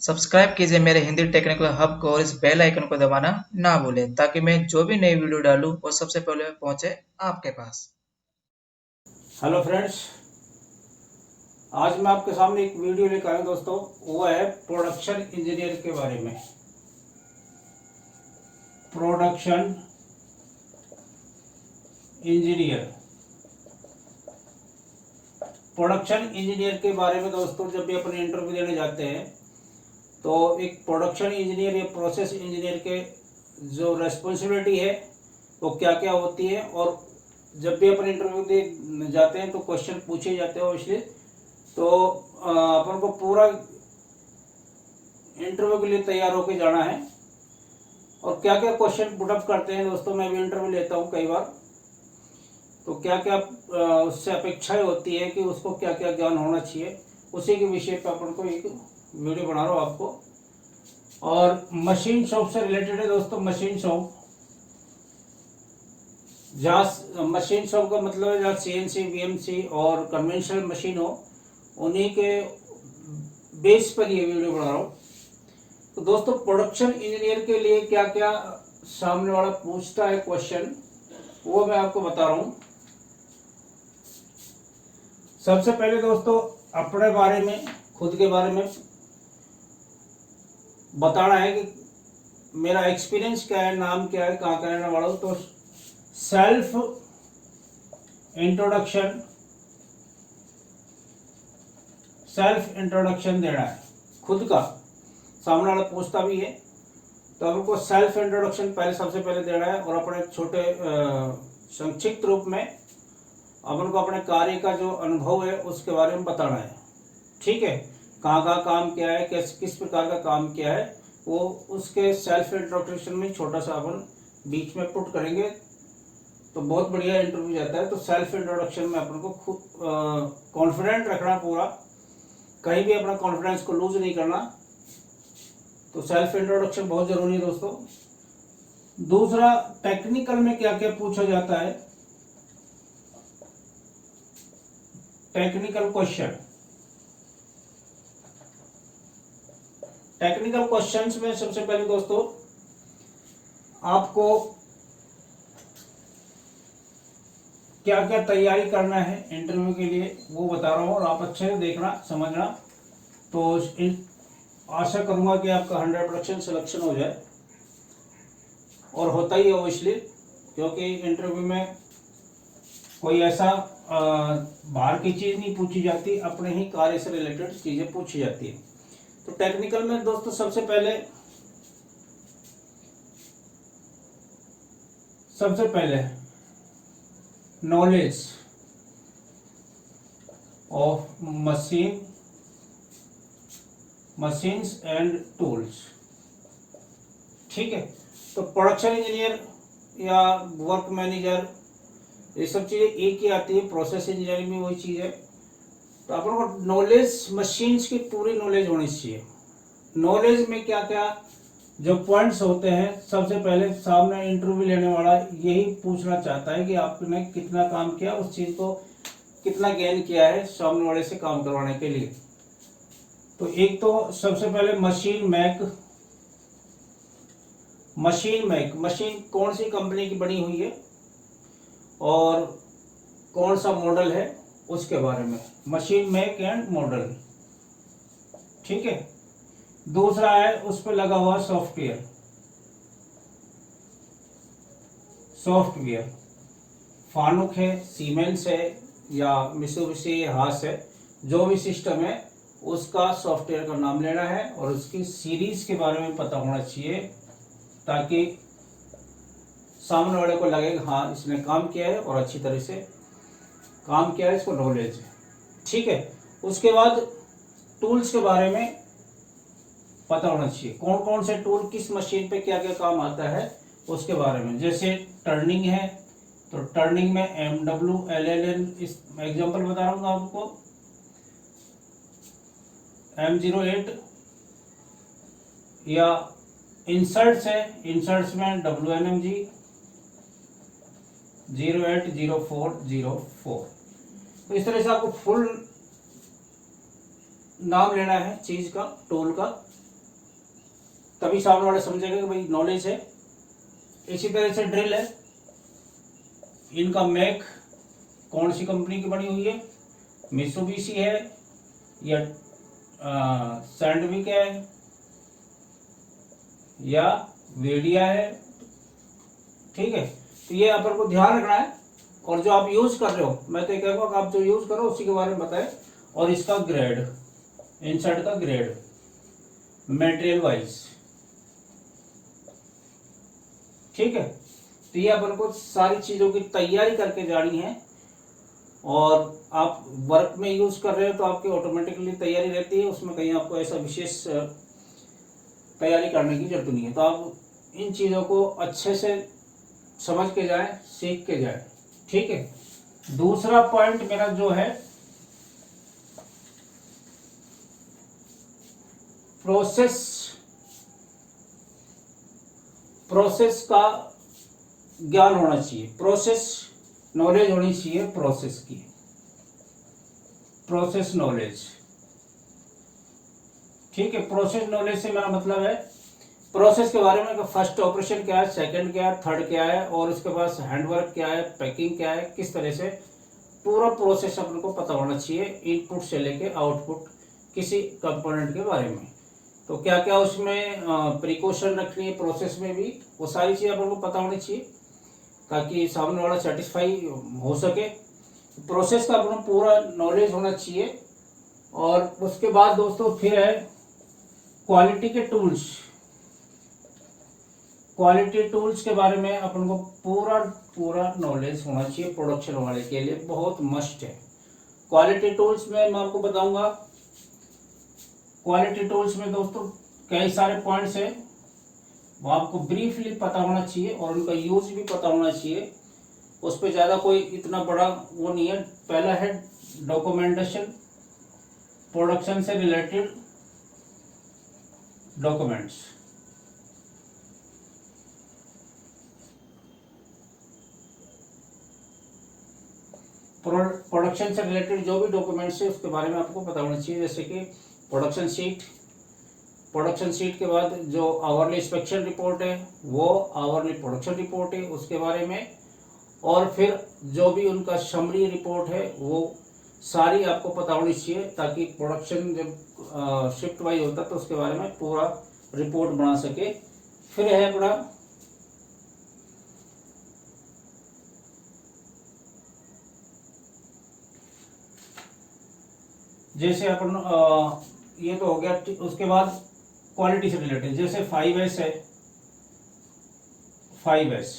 Subscribe कीजिए मेरे Hindi technical hub को और इस बेल आइकन को दबाना ना भूलें ताकि मैं जो भी नई वीडियो डालूं वो सबसे पहले पहुंचे आपके पास। हेलो फ्रेंड्स, आज मैं आपके सामने एक वीडियो लेकर आया हूं दोस्तों। वो है प्रोडक्शन इंजीनियर के बारे में। प्रोडक्शन इंजीनियर प्रोडक्शन इंजीनियर के बारे में दोस्तों, जब भी अपने इंटरव्यू देने जाते हैं तो एक प्रोडक्शन इंजीनियर या प्रोसेस इंजीनियर के जो रेस्पॉन्सिबिलिटी है वो क्या क्या होती है, और जब भी अपने इंटरव्यू दे जाते हैं तो क्वेश्चन पूछे जाते हैं ऑब्वियसली। तो अपन को पूरा इंटरव्यू के लिए तैयार होकर जाना है। और क्या क्या क्वेश्चन पुटअप करते हैं दोस्तों, मैं भी इंटरव्यू लेता हूँ कई बार, तो क्या क्या उससे अपेक्षाएं होती है कि उसको क्या क्या ज्ञान होना चाहिए, उसी के विषय पर अपन को एक वीडियो बना रहा हूँ आपको। और मशीन शॉप से रिलेटेड है दोस्तों। मशीन शॉप, जहाँ मशीन शॉप का मतलब है जहाँ सीएनसी, वीएमसी और कन्वेंशनल मशीन हो, उन्हीं के बेस पर ये वीडियो बना रहा हूँ। तो दोस्तों, प्रोडक्शन इंजीनियर के लिए क्या क्या सामने वाला पूछता है क्वेश्चन, वो मैं आपको बता रहा हूँ। सबसे पहले दोस्तों, अपने बारे में, खुद के बारे में बताना है कि मेरा एक्सपीरियंस क्या है, नाम क्या है, कहाँ का रहने वाला हूँ। तो सेल्फ इंट्रोडक्शन देना है खुद का। सामने वाला पूछता भी है तो हमको सेल्फ इंट्रोडक्शन पहले सबसे पहले देना है, और अपने छोटे संक्षिप्त रूप में अपन को अपने कार्य का जो अनुभव है उसके बारे में बताना है। ठीक है, कहाँ कहाँ काम किया है, किस प्रकार का काम किया है, वो उसके सेल्फ इंट्रोडक्शन में छोटा सा अपन बीच में पुट करेंगे तो बहुत बढ़िया इंटरव्यू जाता है। तो सेल्फ इंट्रोडक्शन में अपन को खुद कॉन्फिडेंट रखना पूरा, कहीं भी अपना कॉन्फिडेंस को लूज नहीं करना। तो सेल्फ इंट्रोडक्शन बहुत जरूरी है दोस्तों। दूसरा, टेक्निकल में क्या क्या पूछा जाता है। टेक्निकल क्वेश्चंस में सबसे पहले दोस्तों आपको क्या क्या तैयारी करना है इंटरव्यू के लिए वो बता रहा हूँ, और आप अच्छे से देखना, समझना। तो आशा करूंगा कि आपका 100% सिलेक्शन हो जाए, और होता ही है ऑब्वियसली, क्योंकि इंटरव्यू में कोई ऐसा बाहर की चीज़ नहीं पूछी जाती, अपने ही कार्य से रिलेटेड चीज़ें पूछी जाती है। तो टेक्निकल में दोस्तों सबसे पहले knowledge of machines and tools. ठीक है, तो प्रोडक्शन इंजीनियर या वर्क मैनेजर, ये सब चीज़ें एक ही आती है। प्रोसेस इंजीनियरिंग में वही चीज़ है। तो अपन को नॉलेज, मशीन्स की पूरी नॉलेज होनी चाहिए। नॉलेज में क्या क्या जो पॉइंट्स होते हैं, सबसे पहले सामने इंटरव्यू लेने वाला यही पूछना चाहता है कि आपने कितना काम किया, उस चीज़ को कितना गेन किया है सामने वाले से काम करवाने के लिए। तो एक तो सबसे पहले मशीन कौन सी कंपनी की बनी हुई है और कौन सा मॉडल है, उसके बारे में। Machine make and model. ठीक है। दूसरा है उस पर लगा हुआ सॉफ्टवेयर फानुक है, सीमेंस है, या मित्सुबिशी है, हास है, जो भी सिस्टम है उसका सॉफ्टवेयर का नाम लेना है, और उसकी सीरीज के बारे में पता होना चाहिए, ताकि सामने वाले को लगे हाँ इसने काम किया है और अच्छी तरह से काम किया है, इसको नॉलेज है। ठीक है। उसके बाद टूल्स के बारे में पता होना चाहिए, कौन कौन से टूल किस मशीन पे क्या क्या काम आता है उसके बारे में। जैसे टर्निंग है तो टर्निंग में MW, LLN, इस एग्जांपल बता रहा हूँ आपको। M08 या इंसर्ट्स है, इंसर्ट्स में WNMG 080404। तो इस तरह से आपको फुल नाम लेना है चीज का, टूल का, तभी सामने वाला समझेगा कि भाई नॉलेज है। इसी तरह से ड्रिल है, इनका मेक कौन सी कंपनी की बनी हुई है, मित्सुबिशी है या सैंडविक है या वेडिया है, ठीक है। तो ये अपन को ध्यान रखना है। और जो आप यूज कर रहे हो, मैं तो ये कहूँगा कि आप जो यूज करो उसी के बारे में बताएं, और इसका ग्रेड, इनसाइड का ग्रेड मटेरियल वाइज, ठीक है। तो ये अपन को सारी चीजों की तैयारी करके जानी है। और आप वर्क में यूज कर रहे हो तो आपकी ऑटोमेटिकली तैयारी रहती है, उसमें कहीं आपको ऐसा विशेष तैयारी करने की जरूरत नहीं है। तो आप इन चीजों को अच्छे से समझ के जाएं, सीख के जाएं, ठीक है। दूसरा पॉइंट मेरा जो है प्रोसेस का ज्ञान होना चाहिए, प्रोसेस नॉलेज होनी चाहिए, प्रोसेस की प्रोसेस नॉलेज, ठीक है। प्रोसेस नॉलेज से मेरा मतलब है प्रोसेस के बारे में, फर्स्ट ऑपरेशन क्या है, सेकंड क्या है, थर्ड क्या है, और उसके बाद हैंडवर्क क्या है, पैकिंग क्या है, किस तरह से पूरा प्रोसेस अपन को पता होना चाहिए, इनपुट से लेके आउटपुट किसी कंपोनेंट के बारे में। तो क्या क्या उसमें प्रिकॉशन रखनी है प्रोसेस में भी, वो सारी चीज़ अपन को पता होनी चाहिए ताकि सामने वाला सेटिस्फाई हो सके। प्रोसेस का अपन पूरा नॉलेज होना चाहिए। और उसके बाद दोस्तों फिर है क्वालिटी के टूल्स। क्वालिटी टूल्स के बारे में अपन को पूरा नॉलेज होना चाहिए, प्रोडक्शन वाले के लिए बहुत मस्ट है। क्वालिटी टूल्स में मैं आपको बताऊंगा, क्वालिटी टूल्स में दोस्तों कई सारे पॉइंट्स हैं, वो आपको ब्रीफली पता होना चाहिए और उनका यूज भी पता होना चाहिए। उस पर ज़्यादा कोई इतना बड़ा वो नहीं है। पहला है डॉक्यूमेंटेशन, प्रोडक्शन से रिलेटेड डॉक्यूमेंट्स। प्रोडक्शन से रिलेटेड जो भी डॉक्यूमेंट्स है उसके बारे में आपको पता होना चाहिए, जैसे कि प्रोडक्शन शीट के बाद जो आवरली इंस्पेक्शन रिपोर्ट है वो आवरली प्रोडक्शन रिपोर्ट है उसके बारे में, और फिर जो भी उनका समरी रिपोर्ट है वो सारी आपको पता होनी चाहिए ताकि प्रोडक्शन जब शिफ्ट वाइज होता है तो उसके बारे में पूरा रिपोर्ट बना सके। फिर है अपना जैसे अपन ये तो हो गया। उसके बाद क्वालिटी से रिलेटेड जैसे 5S है, 5S,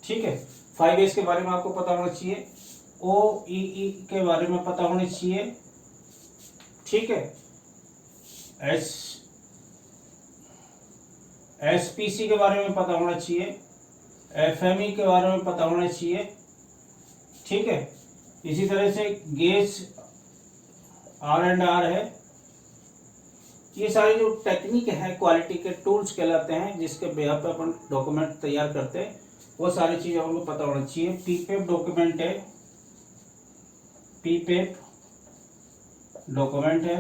ठीक है। 5S के बारे में आपको पता होना चाहिए, OEE के बारे में पता होना चाहिए, ठीक है। SPC के बारे में पता होना चाहिए, FME के बारे में पता होना चाहिए, ठीक है। इसी तरह से गेज R&R है। ये सारी जो टेक्निक है क्वालिटी के टूल्स कहलाते हैं, जिसके बेहा पे अपन डॉक्यूमेंट तैयार करते हैं, वो सारी चीज़ें हमको पता होना चाहिए। PPAP डॉक्यूमेंट है, PPAP डॉक्यूमेंट है,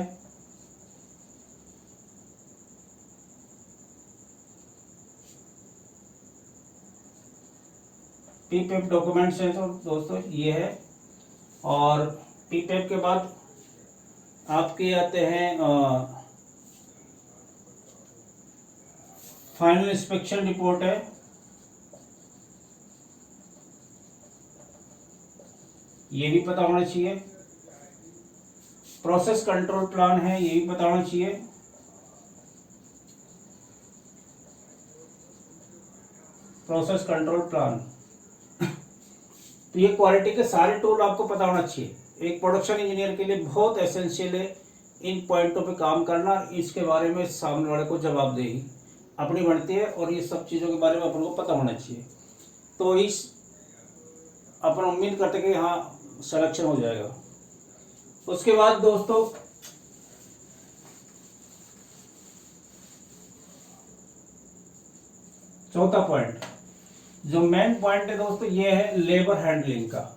PPAP डॉक्यूमेंट्स है तो दोस्तों ये है। और PPAP के बाद आपके आते हैं फाइनल इंस्पेक्शन रिपोर्ट है, ये भी पता होना चाहिए। प्रोसेस कंट्रोल प्लान है, ये भी पता होना चाहिए। प्रोसेस कंट्रोल प्लान तो ये क्वालिटी के सारे टूल आपको पता होना चाहिए। एक प्रोडक्शन इंजीनियर के लिए बहुत एसेंशियल है इन पॉइंटों पे काम करना। इसके बारे में सामने वाले को जवाबदेही अपनी बनती है और ये सब चीज़ों के बारे में अपन को पता होना चाहिए। तो इस अपन उम्मीद करते हैं कि हाँ सिलेक्शन हो जाएगा। उसके बाद दोस्तों चौथा पॉइंट, जो मेन पॉइंट है दोस्तों, ये है लेबर हैंडलिंग का।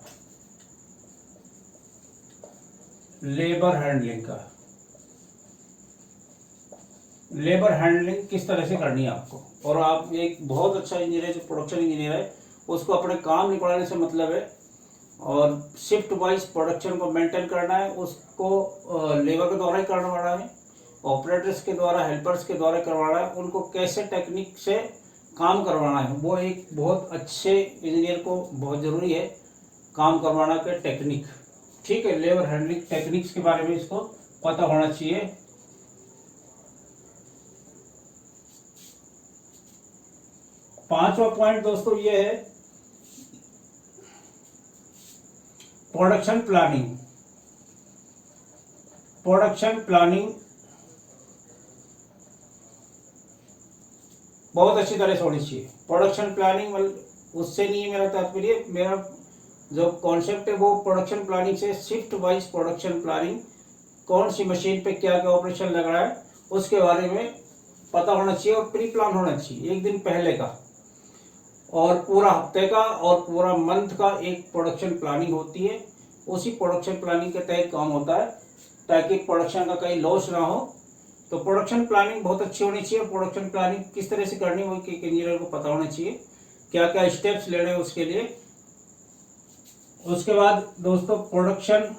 लेबर हैंडलिंग का लेबर हैंडलिंग किस तरह से करनी है आपको। और आप एक बहुत अच्छा इंजीनियर है, जो प्रोडक्शन इंजीनियर है, उसको अपने काम निकालने से मतलब है, और शिफ्ट वाइज प्रोडक्शन को मेंटेन करना है, उसको लेबर के द्वारा ही करवाना है, ऑपरेटर्स के द्वारा, हेल्पर्स के द्वारा करवाना है, उनको कैसे टेक्निक से काम करवाना है, वो एक बहुत अच्छे इंजीनियर को बहुत ज़रूरी है काम करवाना के टेक्निक। ठीक है, लेबर हैंडलिंग टेक्निक्स के बारे में इसको पता होना चाहिए। पांचवा पॉइंट दोस्तों ये है प्रोडक्शन प्लानिंग। प्रोडक्शन प्लानिंग बहुत अच्छी तरह से होनी चाहिए। प्रोडक्शन प्लानिंग उससे नहीं है मेरा तात्पर्य, मेरा जो कॉन्सेप्ट है वो प्रोडक्शन प्लानिंग से शिफ्ट वाइज प्रोडक्शन प्लानिंग, कौन सी मशीन पे क्या क्या ऑपरेशन लग रहा है उसके बारे में पता होना चाहिए, और प्री प्लान होना चाहिए एक दिन पहले का, और पूरा हफ्ते का और पूरा मंथ का एक प्रोडक्शन प्लानिंग होती है। उसी प्रोडक्शन प्लानिंग के तहत काम होता है, ताकि प्रोडक्शन का कहीं लॉस ना हो। तो प्रोडक्शन प्लानिंग बहुत अच्छी होनी चाहिए। प्रोडक्शन प्लानिंग किस तरह से करनी है वो एक इंजीनियर को पता होना चाहिए, क्या क्या स्टेप्स लेने हैं उसके लिए। उसके बाद दोस्तों प्रोडक्शन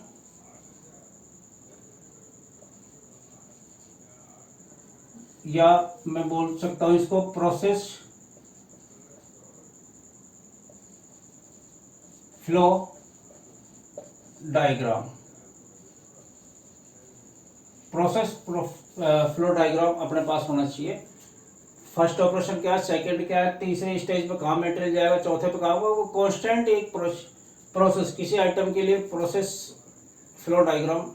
या मैं बोल सकता हूं इसको process flow diagram. Process flow diagram अपने पास होना चाहिए। फर्स्ट ऑपरेशन क्या है, सेकंड क्या है, तीसरे स्टेज पे कहाँ मटेरियल जाएगा, चौथे पे कहाँ होगा, वो कांस्टेंट एक प्रोसेस किसी आइटम के लिए प्रोसेस फ्लो डायग्राम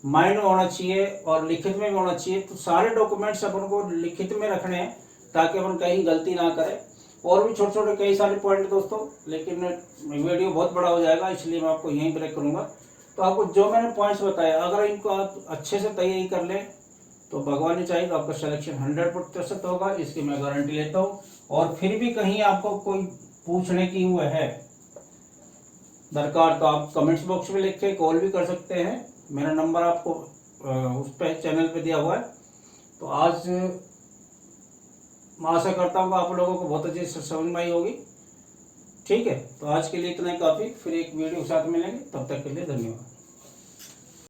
माइंड में होना चाहिए और लिखित में भी होना चाहिए। तो सारे डॉक्यूमेंट्स अपन को लिखित में रखने हैं ताकि अपन कहीं गलती ना करें। और भी छोटे छोटे कई सारे पॉइंट दोस्तों, लेकिन वीडियो बहुत बड़ा हो जाएगा, इसलिए मैं आपको यहीं ब्रेक करूंगा। तो आपको जो मैंने पॉइंट्स बताया, अगर इनको आप अच्छे से तैयारी कर लें तो भगवान ने चाहे तो आपका सिलेक्शन 100% होगा, इसकी मैं गारंटी लेता हूँ। और फिर भी कहीं आपको कोई पूछने की वो है दरकार, तो आप कमेंट्स बॉक्स में लिख के कॉल भी कर सकते हैं। मेरा नंबर आपको उस पर चैनल पे दिया हुआ है। तो आज मैं आशा करता हूँ आप लोगों को बहुत अच्छी समझ में आई होगी। ठीक है, तो आज के लिए इतना ही काफ़ी, फिर एक वीडियो के साथ मिलेंगे, तब तक के लिए धन्यवाद।